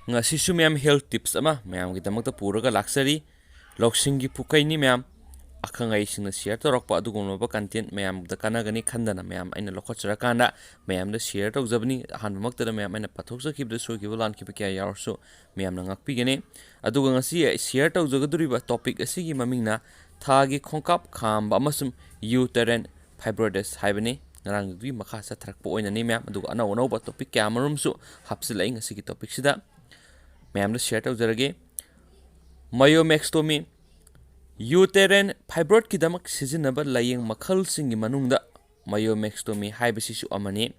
ngasisu ma'am health tips ama ma'am gidamakta puraga laksari loksingi pukaini ma'am akangai singna share torokpa adugonba content ma'am da kanagani khandana ma'am aina lokhachara kana ma'am da share tawjabni hanbamakta ma'am aina pathokjakibda sokibla lankibba kya yarsu ma'am na ngakpigene aduga ngasi share tawjagaduriba topic asigi mamingna thagi khongkap khamba amasum uterine fibroids haibani ngarang gi makha sa thrakpa oinani ma'am aduga anawba topic kya marumsu hapsilai ngasi gi topic sida ma'am da share tawjarage myomectomy uterine fibroid kidamak sizinaba layeng makhal singi manungda myomectomy haibasisu amani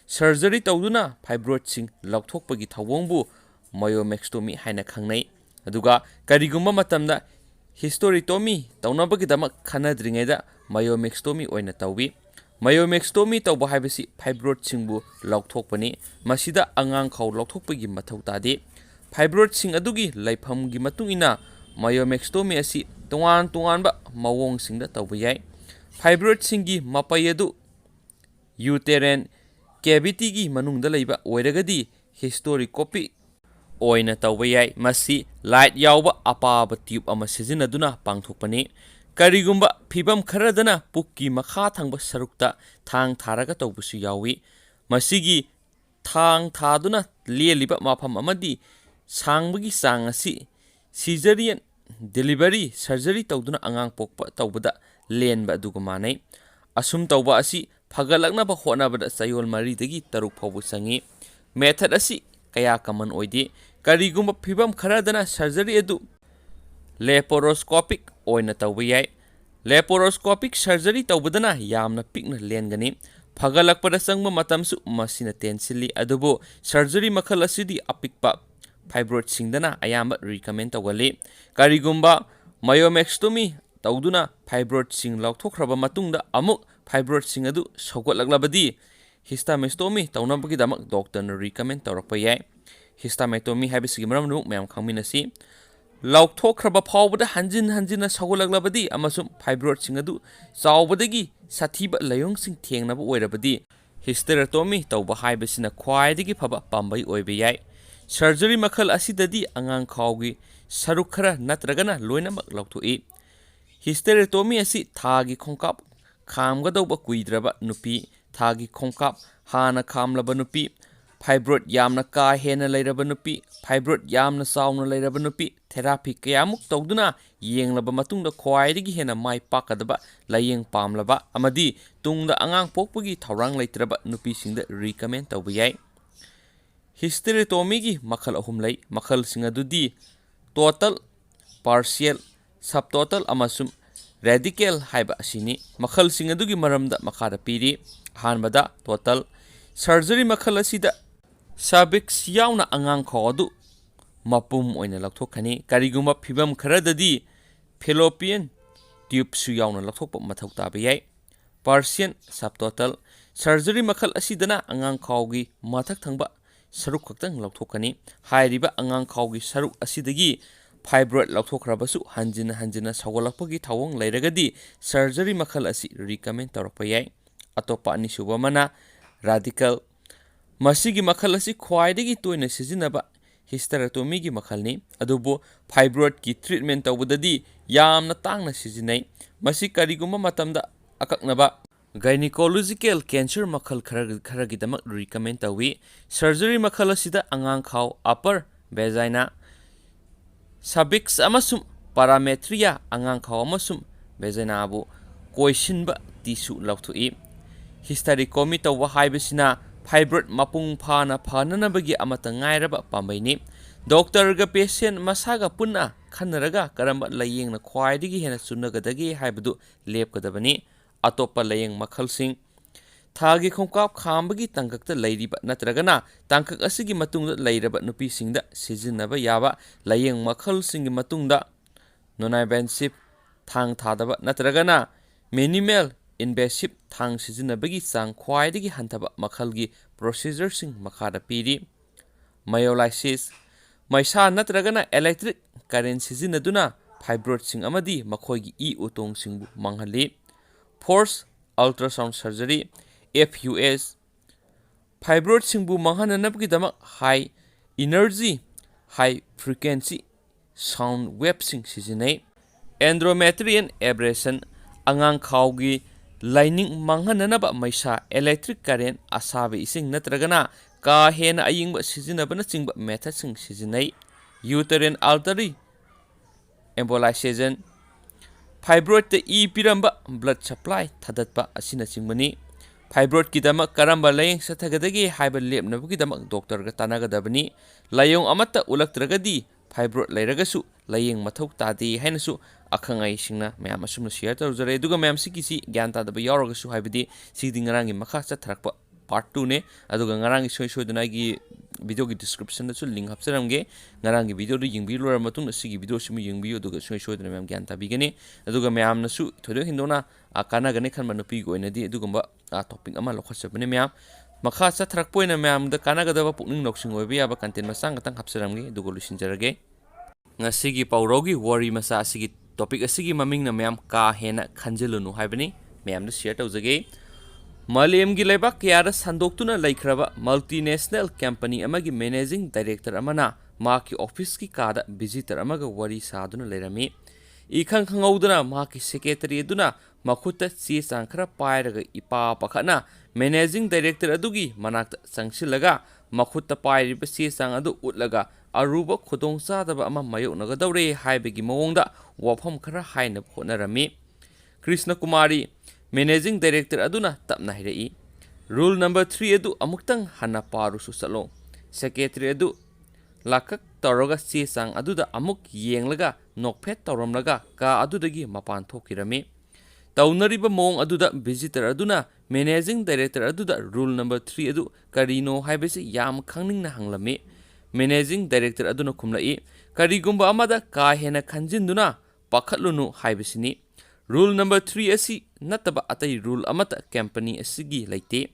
surgery tawduna fibroid sing laukthokpagi thawongbu myomectomy haina khangnai aduga karigumba matamda hysterectomy tawnabagi khanadringeda myomectomy oina tawbi myomectomy tawba haibasi fibroid singbu laukthokpani masida angang khaw laukthokpagi mathau tade fibroid sing adugi laifamgi matungina myomectomy asi tongan mawong singda tawba yai fibroid singi mapai adu uterine cavity gi manungda leiba oiragadi hysteroscopy oina tawba yai masi light yawba apaba tube ama sizinaduna pangthokpani karigumba phibam kharadana pukki makha thangba sarukta thang tharaga tawbusu yawi masigi thang thaduna leliba mafam amadi sangbagi sang asi cesarean delivery surgery tawduna angang pokpa tawbada lenba aduga manai asum tawba asi phagalaknaba hotnabada sayol mari dagi taruk phawu sangi method asi kaya common oide karigumba phibam kharadana surgery adu laparoscopic oina tawba yai laparoscopic surgery tawbadana yamna pikna lengani phagalakpada sangma matamsu masina tensili adubo surgery makhal asidi apikpa fibroid singdana ayamba recommend tawgali karigumba myomectomy tawduna fibroid sing laukthraba matungda amuk fibroid sing adu sogotlaglabadi hysterectomy tawnabagi doctor na recommend tawrakpa yai hysterectomy habisigi maramnu mayam khangminasi laukthraba phawbada hanjina sogolaglabadi amasum fibroid sing adu chawbadagi sathiba layong sing thengnaba oirabadi hysterectomy tawba haibasina khwaidagi phaba pambai oibe yai surgery makhal asidadi angang khawgi saruk khara natragana loinamak lauthoi hysterectomy asi thagi khongkap khamgadauba kuidraba nupi thagi khongkap hana khamlaba nupi fibroid yamna ka hena leiraba nupi fibroid yamna sauna leiraba nupi therapy kayamuk tawduna yenglaba matungda khwaidagi hena mai pakadaba layeng pamlaba amadi tungda angang pokpagi thawrang leitraba nupi singda recommend tawba yai hysterectomy gi makhal ahum lei makhal singa dudi total partial subtotal amasum radical haiba asini makhal singa dugi maramda makhara piri hanbada total surgery makhal asida cervix yauna angang khodu mapum oina lakthokani kariguma phibam kharadadi fallopian tube su yauna lakhokpa mathau tabe yai partial subtotal surgery makhal asidana angang khawgi mathak thangba saruk khaktang lauthokani hairiba angang khawgi saruk asidagi fibroid lauthokrabasu hanjina sawalakpagi thawong leiragadi surgery makhal asi recommend tawrakpa yai atopa ani suba mana radical masigi makhal asi khwaidagi toina sizinaba hysterectomy gi makhalni adubo fibroid ki treatment tawbadadi yamna tangna sizinai masi karigumba matamda akaknaba gynecological cancer makhal kharagidamak recommend tawi surgery makhal asida angang khaw upper vagina cervix amasum parametria angang khaw amasum vagina abu koisinba tissue lauthoi hysterectomy tawwa haibasina fibroid mapung phananabagi amata ngairaba pambaini doctor ga patient masaga punna khanaraga karamba layengna khwaidigi hena chunagadagi haibadu lepkadabani atopa layeng makhalsing thagi khongkap khambagi tangkakta leiriba natragana tangkak asigi matungda leiraba nupi singda sijinnaba yaba layeng makhalsing matungda non-invasive thang thadaba natragana minimal invasive thang sijinnabagi chang khwaidagi hantaba makhalgi procedure sing makhada piri myolysis maisa natragana electric current sijinaduna fibroid sing amadi makhoigi e utong singbu manghali force ultrasound surgery FUS fibroid singbu manghananabgidamak high energy high frequency sound wavesing sizinai. Endometrial abrasion angang khawgi lining manghananaba maisa electric current asabe ising natragana ka hena ayingba sizinabana chingba method sing sizinai. Uterine artery embolization fibroid te e piramba blood supply thadatpa asina chingmani. Fibroid kidama karamba laying sathagadagi haiba lepnabugi damak doctor ga tanagadabani. Layong amata ulaktragadi fibroid layragasu laying mathau tadi hainasu akhangai singna mayam asumna share tawjare duga mayam sikisi gyan tadaba yauragasu haibadi sigdi ngarangi makha chatharakpa part 2 ne aduga ngarangi soidana gi video gi description da su link hapsaramge ngarangi video du yingbi lora matung sigi video simu yingbi aduga soidana mayam gyan tabigani aduga mayam nasu thodo hindona akana gane khanma nupi go inadi adugumba topic ama lokhasabane mayam makha chatharakpoina mayam da kana gadaba pukning noksing oibe yaba content masang gatang hapsaramge aduga lusinjarage ngasigi paurogi worry masa asigi topic asigi maming na mayam ka hena khanjelunu haibani mayam da share tawjage. Malayam gi lebak kayara sandoktuna laikhraba multinational company amagi managing director amana maki office ki kada visitor amaga wari saduna lerami. Ikhang khangauduna maki secretary aduna makhuta che changkhara pairaga ipa pakhana managing director adugi manakta sangsilaga makhuta pairiba che chang adu utlaga aruba khudong sadaba ama mayoknaga dawre haibegi mawongda wafam khara haina khonarami. Krishna Kumari Managing Director aduna tapna hirai. Rule number 3 adu amuktang hana parusu salo. Secretary adu lakak tauroga che sang aduda amuk yenglaga nokphet tauramlaga ka adudagi mapan thokirami. Taunariba mong aduda visitor aduna Managing Director aduda rule number 3 adu karino haibese yam khangning na hanglami. Managing Director aduna kumlai karigumba amada ka hena khanjinduna pakhatlunu haibesini. Rule number 3 asi nataba atai rule amata company asigi laite.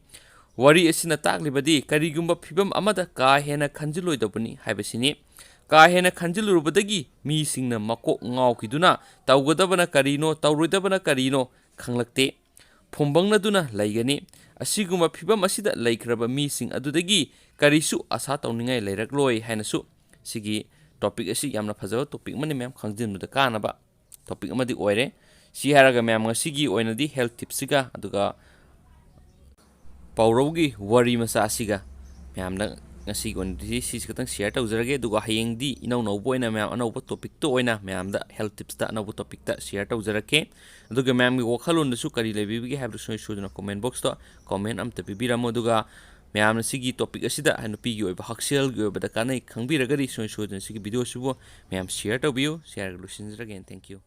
Wari asina taklibadi karigumba phibam amada ka hena khanjiloidabani haibasini. Ka hena khanjilurubadagi mi singna makok ngawkiduna tawgadabana karino tawroidabana karino khanglakte. Phombangna duna laigani. Asiguma phibam asida laikhraba mi sing adudagi karisu asa tawningai lairakloi hainasu. Sigi topic asi yamna phajaba topic mani mem khangjinnuda kanaba topic amadi oire. Si haraga mayam ngasigi oinadi health tips siga aduga paurogi worry masa asiga mayamna ngasigi oinadi si katang share tawjarage aduga hayengdi inau naubo oina mayam anauba topic to oina mayamda health tips ta anauba topic ta share tawjarake aduga mayam gi wakhalon dasu kari lebibigi habru soiduna comment box to comment amta pibiramo aduga mayamna sigi topic asida hanupi gi oiba haksel gi oiba da kanai khangbiragari soiduna sigi video subo mayam share tawbiu share lusinjrage thank you.